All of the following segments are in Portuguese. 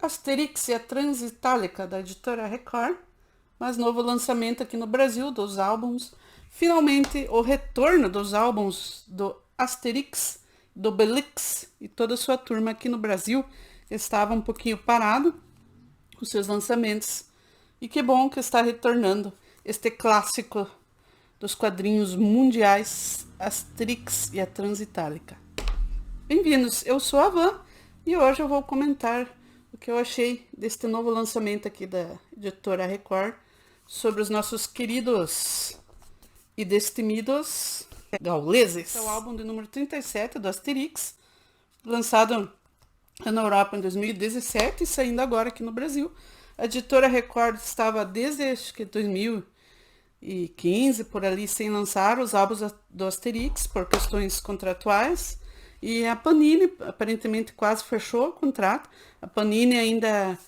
Asterix e a Transitálica, da editora Record, mais novo lançamento aqui no Brasil dos álbuns. Finalmente, o retorno dos álbuns do Asterix, do Obelix e toda a sua turma aqui no Brasil. Estava um pouquinho parado os seus lançamentos. E que bom que está retornando este clássico dos quadrinhos mundiais, Asterix e a Transitálica. Bem-vindos, eu sou a Van e hoje eu vou comentar o que eu achei deste novo lançamento aqui da editora Record sobre os nossos queridos e destemidos gauleses. É o álbum de número 37 do Asterix, lançado na Europa em 2017 e saindo agora aqui no Brasil. A editora Record estava desde acho que 2015 por ali sem lançar os álbuns do Asterix por questões contratuais. E a Panini aparentemente quase fechou o contrato. A Panini ainda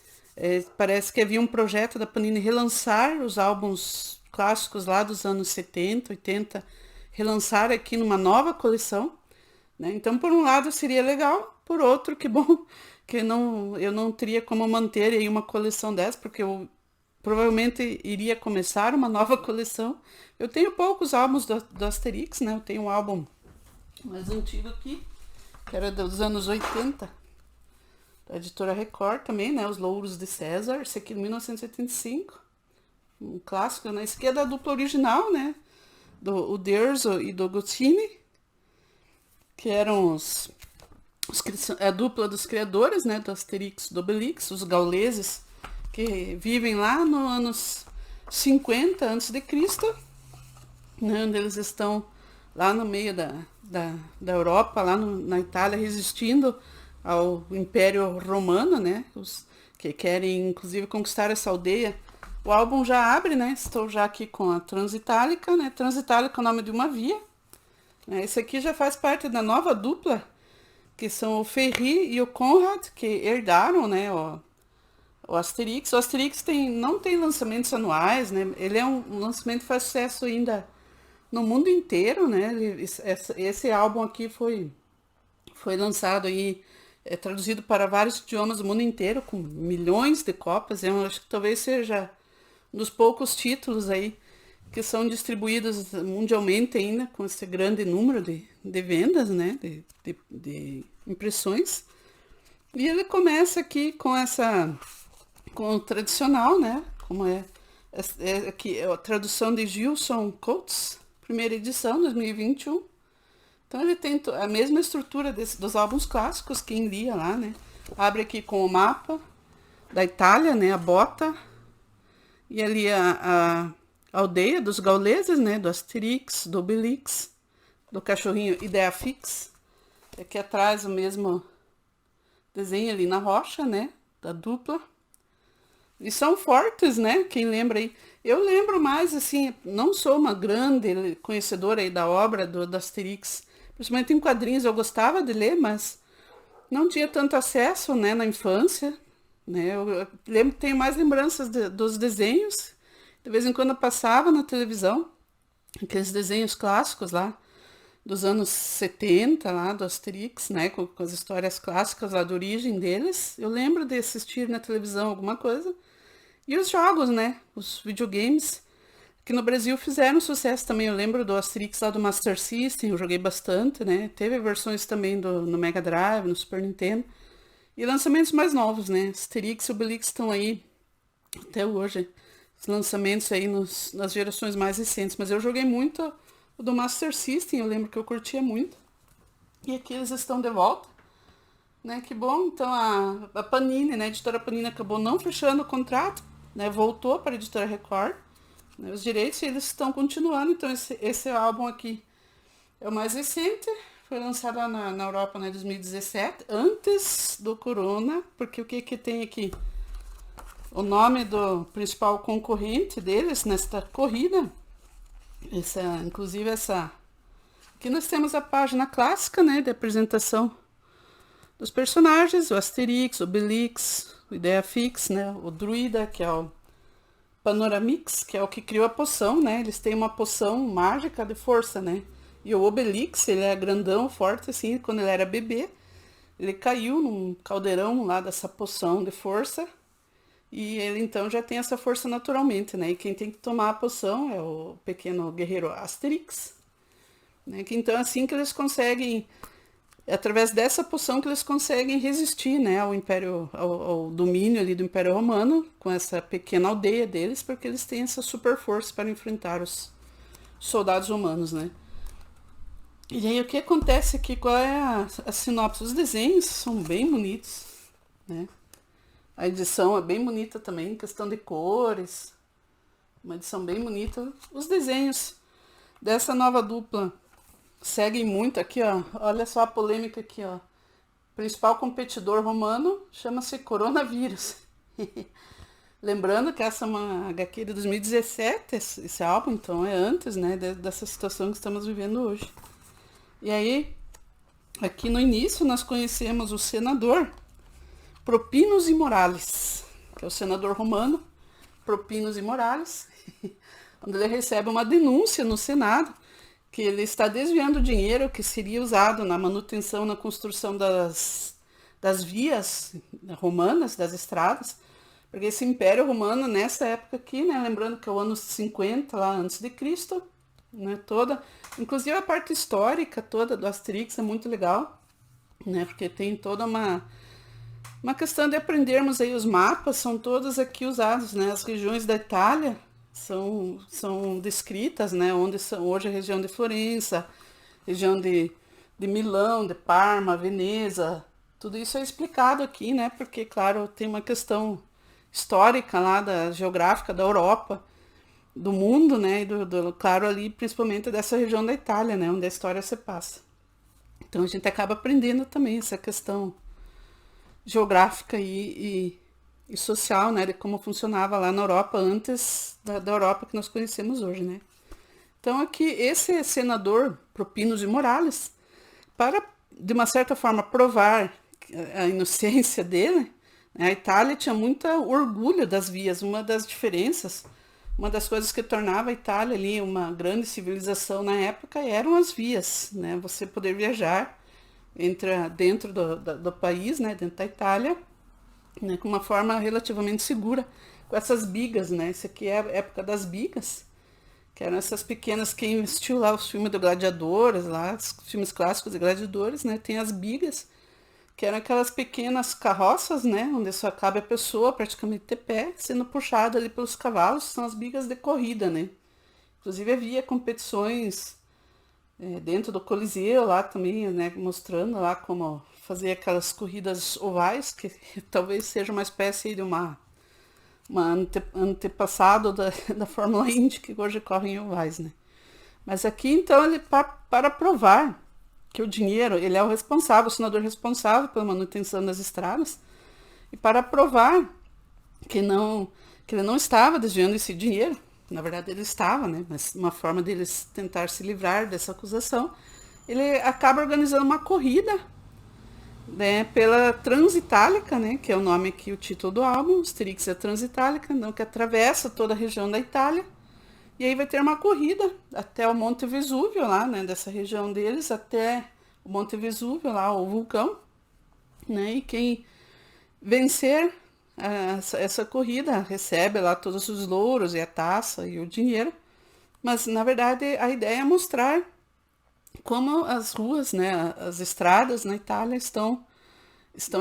parece que havia um projeto da Panini relançar os álbuns clássicos lá dos anos 70, 80, relançar aqui numa nova coleção, né? Então, por um lado seria legal, por outro, que bom que eu não teria como manter aí uma coleção dessa, porque eu provavelmente iria começar uma nova coleção. Eu tenho poucos álbuns do Asterix, né? Eu tenho um álbum mais antigo aqui, que era dos anos 80, da editora Record também, né? Os Louros de César, esse aqui de 1985, um clássico, né? Esse aqui é da dupla original, né? Do Uderzo e do Goscinny, que eram a dupla dos criadores, né? Do Asterix e do Obelix, os gauleses, que vivem lá nos anos 50 a.C., né? Onde eles estão lá no meio da Europa, lá na Itália, resistindo ao Império Romano, né? Os que querem, inclusive, conquistar essa aldeia. O álbum já abre, né? Estou já aqui com a Transitálica, né? Transitálica é o nome de uma via. Né? Esse aqui já faz parte da nova dupla, que são o Ferri e o Conrad, que herdaram, né? O Asterix. O Asterix não tem lançamentos anuais, né? Ele é um lançamento que faz sucesso ainda no mundo inteiro, né? Esse álbum aqui foi lançado aí, traduzido para vários idiomas do mundo inteiro, com milhões de cópias. Eu acho que talvez seja um dos poucos títulos aí que são distribuídos mundialmente ainda, com esse grande número de vendas, né? De impressões. E ele começa aqui com o tradicional, né? Como aqui, a tradução de Gilson Coates, primeira edição, 2021. Então ele tem a mesma estrutura dos álbuns clássicos, quem lia lá, né? Abre aqui com o mapa da Itália, né? A bota. E ali a aldeia dos gauleses, né? Do Asterix, do Obelix, do cachorrinho Ideafix. Aqui atrás o mesmo desenho ali na rocha, né? Da dupla. E são fortes, né? Quem lembra aí? Eu lembro mais, assim, não sou uma grande conhecedora aí da obra do Asterix. Principalmente em quadrinhos eu gostava de ler, mas não tinha tanto acesso, né, na infância. Né? Eu lembro, tenho mais lembranças dos desenhos. De vez em quando eu passava na televisão, aqueles desenhos clássicos lá, dos anos 70, lá do Asterix, né, com as histórias clássicas lá da origem deles. Eu lembro de assistir na televisão alguma coisa. E os jogos, né, os videogames, que no Brasil fizeram sucesso também. Eu lembro do Asterix lá do Master System, eu joguei bastante, né. Teve versões também no Mega Drive, no Super Nintendo. E lançamentos mais novos, né, Asterix e Obelix estão aí até hoje. Os lançamentos aí nas gerações mais recentes. Mas eu joguei muito o do Master System, eu lembro que eu curtia muito. E aqui eles estão de volta, né? Que bom. Então a Panini, né? A editora Panini acabou não fechando o contrato, né? Voltou para a editora Record, né? Os direitos eles estão continuando. Então esse álbum aqui é o mais recente. Foi lançado lá na Europa, né, em 2017, antes do Corona, porque o que tem aqui? O nome do principal concorrente deles nesta corrida. Inclusive aqui nós temos a página clássica, né, de apresentação dos personagens, o Asterix, o Obelix, o Ideafix, né, o Druida, que é o Panoramix, que é o que criou a poção, né, eles têm uma poção mágica de força, né, e o Obelix, ele é grandão, forte, assim, quando ele era bebê, ele caiu num caldeirão lá dessa poção de força, e ele então já tem essa força naturalmente, né? E quem tem que tomar a poção é o pequeno guerreiro Asterix, né? Que então é assim que eles conseguem, é através dessa poção que eles conseguem resistir, né, ao Império, ao domínio ali do Império Romano, com essa pequena aldeia deles, porque eles têm essa super força para enfrentar os soldados romanos, né? E aí o que acontece aqui, qual é a sinopse? Os desenhos são bem bonitos, né? A edição é bem bonita também, questão de cores, uma edição bem bonita. Os desenhos dessa nova dupla seguem muito aqui, ó. Olha só a polêmica aqui, ó. O principal competidor romano chama-se Coronavírus. Lembrando que essa é uma HQ de 2017, esse álbum, então é antes, né, dessa situação que estamos vivendo hoje. E aí, aqui no início, nós conhecemos o senador Propinos e Morales, que é o senador romano, Propinos e Morales, onde ele recebe uma denúncia no Senado que ele está desviando dinheiro que seria usado na manutenção, na construção das vias romanas, das estradas, porque esse Império Romano, nessa época aqui, né, lembrando que é o ano 50 lá antes de Cristo, né, toda, inclusive a parte histórica toda do Asterix é muito legal, né, porque tem toda uma questão de aprendermos aí os mapas, são todos aqui usados, né, as regiões da Itália são descritas, né, onde são hoje a região de Florença, região de Milão, de Parma, Veneza, tudo isso é explicado aqui, né, porque, claro, tem uma questão histórica lá, geográfica da Europa, do mundo, né, e claro, ali, principalmente dessa região da Itália, né, onde a história se passa. Então a gente acaba aprendendo também essa questão geográfica e social, né, de como funcionava lá na Europa antes da Europa que nós conhecemos hoje, né. Então aqui esse senador Propinos de Morales, para de uma certa forma provar a inocência dele, né, a Itália tinha muito orgulho das vias, uma das diferenças, uma das coisas que tornava a Itália ali uma grande civilização na época eram as vias, né, você poder viajar dentro do país, né, dentro da Itália, né, com uma forma relativamente segura, com essas bigas, né? Isso aqui é a época das bigas, que eram essas pequenas, quem assistiu lá os filmes do Gladiadores, lá, os filmes clássicos de Gladiadores, né? Tem as bigas, que eram aquelas pequenas carroças, né? Onde só cabe a pessoa praticamente de pé, sendo puxada ali pelos cavalos, são as bigas de corrida, né? Inclusive havia competições dentro do Coliseu lá também, né? Mostrando lá como fazer aquelas corridas ovais, que talvez seja uma espécie de uma antepassado da Fórmula Indy, que hoje corre em ovais, né? Mas aqui, então, ele para provar que o dinheiro, ele é o responsável, o senador responsável pela manutenção das estradas, e para provar que ele não estava desviando esse dinheiro, na verdade ele estava, né? Mas uma forma deles tentar se livrar dessa acusação, ele acaba organizando uma corrida, né, pela Transitálica, né, que é o nome aqui, o título do álbum, Asterix é Transitálica, então, que atravessa toda a região da Itália, e aí vai ter uma corrida até o Monte Vesúvio lá, né, dessa região deles, até o Monte Vesúvio lá, o vulcão, né, e quem vencer essa corrida recebe lá todos os louros e a taça e o dinheiro, mas na verdade a ideia é mostrar como as ruas, né, as estradas na Itália estão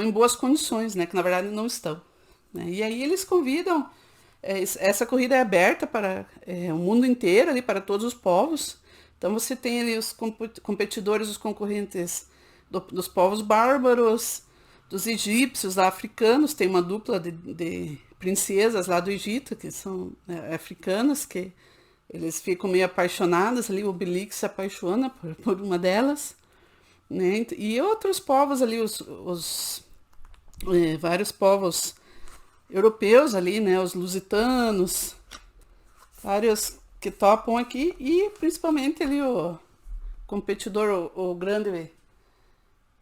em boas condições, né, que na verdade não estão, né? E aí eles convidam, essa corrida é aberta para o mundo inteiro, ali, para todos os povos. Então você tem ali os competidores, os concorrentes dos povos bárbaros, dos egípcios, africanos, tem uma dupla de princesas lá do Egito, que são africanas, que eles ficam meio apaixonados ali, o Obelix se apaixona por uma delas, né? E outros povos ali, vários povos europeus ali, né? Os lusitanos, vários que topam aqui, e principalmente ali o competidor, o grande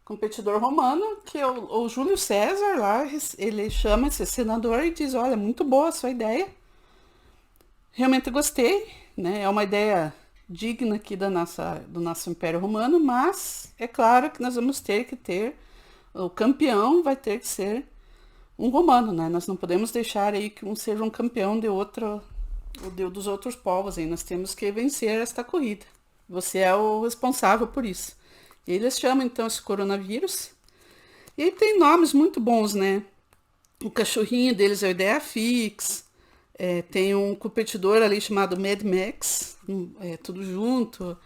competidor romano, que é o Júlio César lá, ele chama esse senador e diz, olha, muito boa a sua ideia, realmente gostei, né? É uma ideia digna aqui do nosso Império Romano, mas é claro que nós vamos ter que ter o campeão vai ter que ser um romano, né? Nós não podemos deixar aí que um seja um campeão de outro, dos outros povos aí. Nós temos que vencer esta corrida. Você é o responsável por isso. E eles chamam então esse coronavírus. E aí tem nomes muito bons, né? O cachorrinho deles é o Ideafix. Tem um competidor ali chamado Mad Max, tudo junto.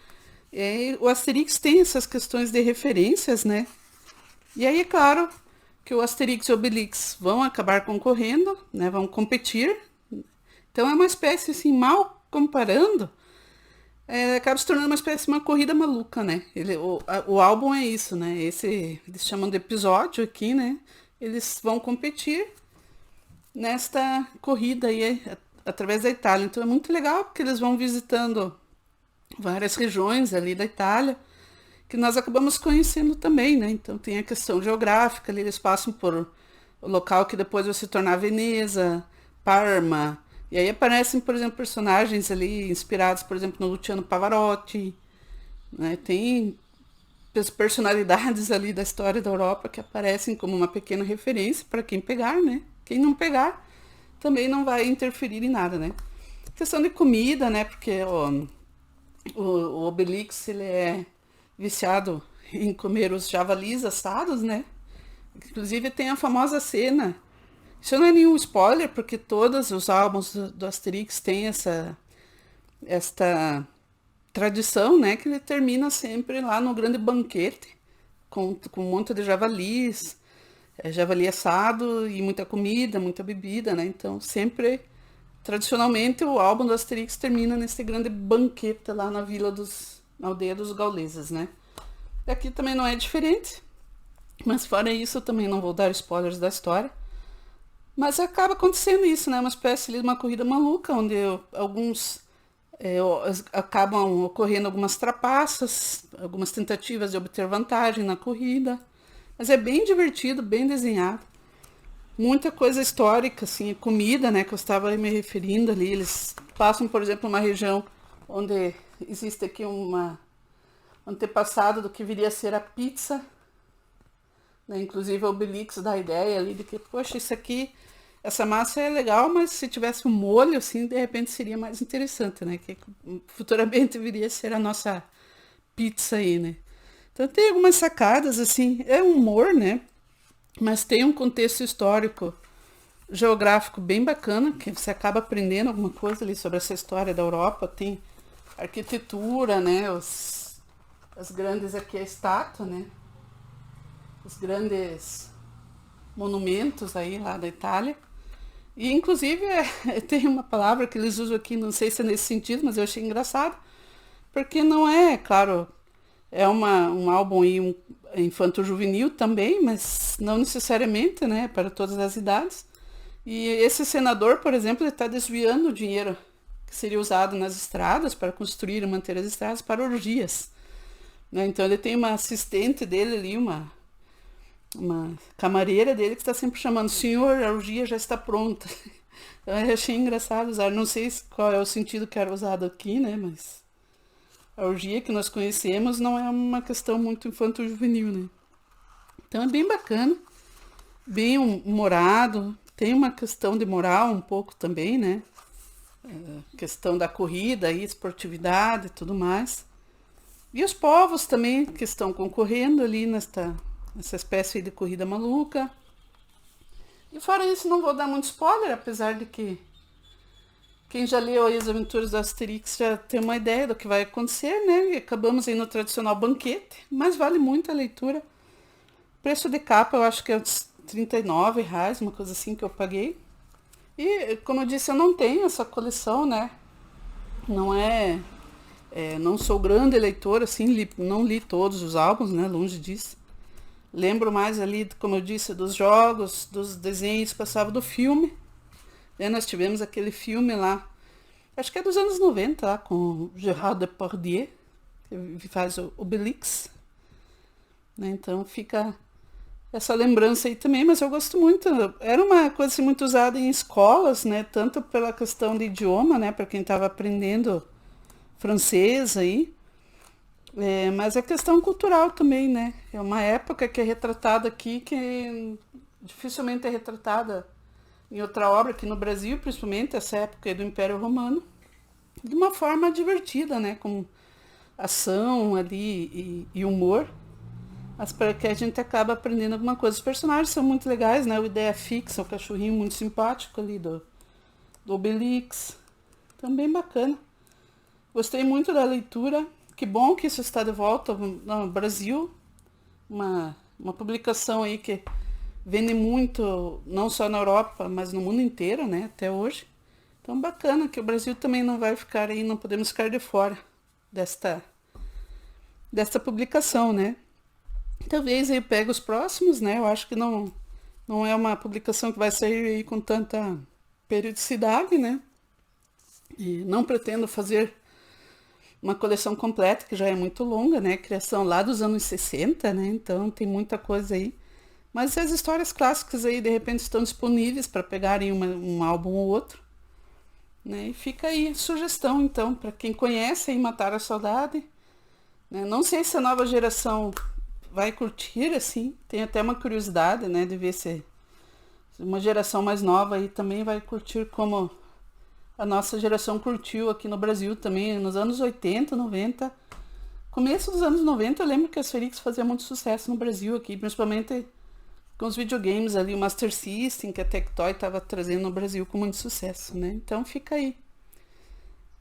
O Asterix tem essas questões de referências, né? E aí, é claro, que o Asterix e o Obelix vão acabar concorrendo, né? Vão competir. Então é uma espécie, assim, mal comparando, acaba se tornando uma espécie de uma corrida maluca, né? O álbum é isso, né? Eles chamam de episódio aqui, né? Eles vão competir nesta corrida aí, através da Itália. Então é muito legal, porque eles vão visitando várias regiões ali da Itália, que nós acabamos conhecendo também, né? Então tem a questão geográfica, ali eles passam por o local que depois vai se tornar Veneza, Parma, e aí aparecem, por exemplo, personagens ali inspirados, por exemplo, no Luciano Pavarotti, né? Tem personalidades ali da história da Europa que aparecem como uma pequena referência para quem pegar, né? Quem não pegar também não vai interferir em nada, né? Questão de comida, né? Porque o Obelix, ele é viciado em comer os javalis assados, né? Inclusive tem a famosa cena. Isso não é nenhum spoiler, porque todos os álbuns do Asterix têm esta tradição, né? Que ele termina sempre lá no grande banquete, com um monte de javalis, javali assado e muita comida, muita bebida, né? Então sempre, tradicionalmente, o álbum do Asterix termina nesse grande banquete lá na na aldeia dos gauleses, né? Aqui também não é diferente, mas fora isso eu também não vou dar spoilers da história. Mas acaba acontecendo isso, né? Uma espécie de uma corrida maluca, onde alguns acabam ocorrendo algumas trapaças, algumas tentativas de obter vantagem na corrida. Mas é bem divertido, bem desenhado. Muita coisa histórica, assim, comida, né? Que eu estava me referindo ali. Eles passam, por exemplo, uma região onde existe aqui um antepassado do que viria a ser a pizza, né? Inclusive o Obelix dá a ideia ali de que, poxa, isso aqui, essa massa é legal, mas se tivesse um molho, assim, de repente seria mais interessante, né? Que futuramente viria a ser a nossa pizza aí, né? Então tem algumas sacadas, assim, é humor, né? Mas tem um contexto histórico, geográfico bem bacana, que você acaba aprendendo alguma coisa ali sobre essa história da Europa. Tem arquitetura, né? As grandes aqui, a estátua, né? Os grandes monumentos aí lá da Itália. E inclusive tem uma palavra que eles usam aqui, não sei se é nesse sentido, mas eu achei engraçado, porque não é, claro, é um álbum aí, infanto-juvenil também, mas não necessariamente, né, para todas as idades. E esse senador, por exemplo, ele está desviando o dinheiro que seria usado nas estradas para construir e manter as estradas para orgias, né? Então ele tem uma assistente dele ali, uma camareira dele que está sempre chamando: senhor, a orgia já está pronta. Então eu achei engraçado usar, não sei qual é o sentido que era usado aqui, né, mas a orgia que nós conhecemos não é uma questão muito infanto-juvenil, né. Então é bem bacana, bem humorado, tem uma questão de moral um pouco também, né, questão da corrida e esportividade e tudo mais. E os povos também que estão concorrendo ali nessa espécie de corrida maluca. E fora isso, não vou dar muito spoiler, apesar de que quem já leu aí as aventuras do Asterix já tem uma ideia do que vai acontecer, né? E acabamos aí no tradicional banquete, mas vale muito a leitura. Preço de capa eu acho que é uns R$ 39, uma coisa assim que eu paguei. E como eu disse, eu não tenho essa coleção, né? Não sou grande leitora, assim, não li todos os álbuns, né? Longe disso. Lembro mais ali, como eu disse, dos jogos, dos desenhos que passavam do filme. Nós tivemos aquele filme lá, acho que é dos anos 90, lá, com Gerard Depardieu, que faz o Obelix, né? Então fica essa lembrança aí também, mas eu gosto muito. Era uma coisa assim, muito usada em escolas, né? Tanto pela questão de idioma, né? Para quem estava aprendendo francês aí, Mas é questão cultural também, né? É uma época que é retratada aqui que dificilmente é retratada em outra obra, aqui no Brasil, principalmente essa época do Império Romano, de uma forma divertida, né? Com ação ali e humor. Mas para que a gente acaba aprendendo alguma coisa. Os personagens são muito legais, né? O Ideia Fixa, o cachorrinho muito simpático ali do Obelix. Também bacana. Gostei muito da leitura. Que bom que isso está de volta no Brasil. Uma publicação aí que vende muito, não só na Europa, mas no mundo inteiro, né? Até hoje. Então bacana que o Brasil também não vai ficar aí, não podemos ficar de fora desta publicação, né? Talvez aí pegue os próximos, né? Eu acho que não é uma publicação que vai sair aí com tanta periodicidade, né? E não pretendo fazer uma coleção completa, que já é muito longa, né? Criação lá dos anos 60, né? Então tem muita coisa aí. Mas as histórias clássicas aí, de repente, estão disponíveis para pegarem um álbum ou outro. Né? E fica aí a sugestão, então, para quem conhece aí Matar a Saudade. Né? Não sei se a nova geração vai curtir, assim. Tem até uma curiosidade, né? De ver se uma geração mais nova aí também vai curtir como a nossa geração curtiu aqui no Brasil também, nos anos 80, 90. Começo dos anos 90, eu lembro que a Asterix fazia muito sucesso no Brasil aqui, principalmente com os videogames ali, o Master System, que a Tectoy estava trazendo no Brasil com muito sucesso, né? Então fica aí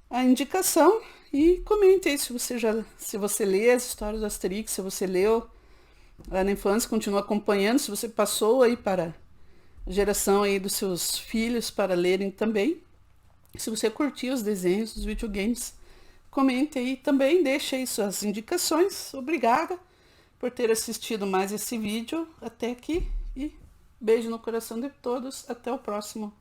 a indicação e comente aí se você lê as histórias do Asterix, se você leu lá na infância, continua acompanhando, se você passou aí para a geração aí dos seus filhos para lerem também. Se você curtiu os desenhos dos videogames, comente aí também, deixe aí suas indicações. Obrigada por ter assistido mais esse vídeo até aqui e beijo no coração de todos. Até o próximo.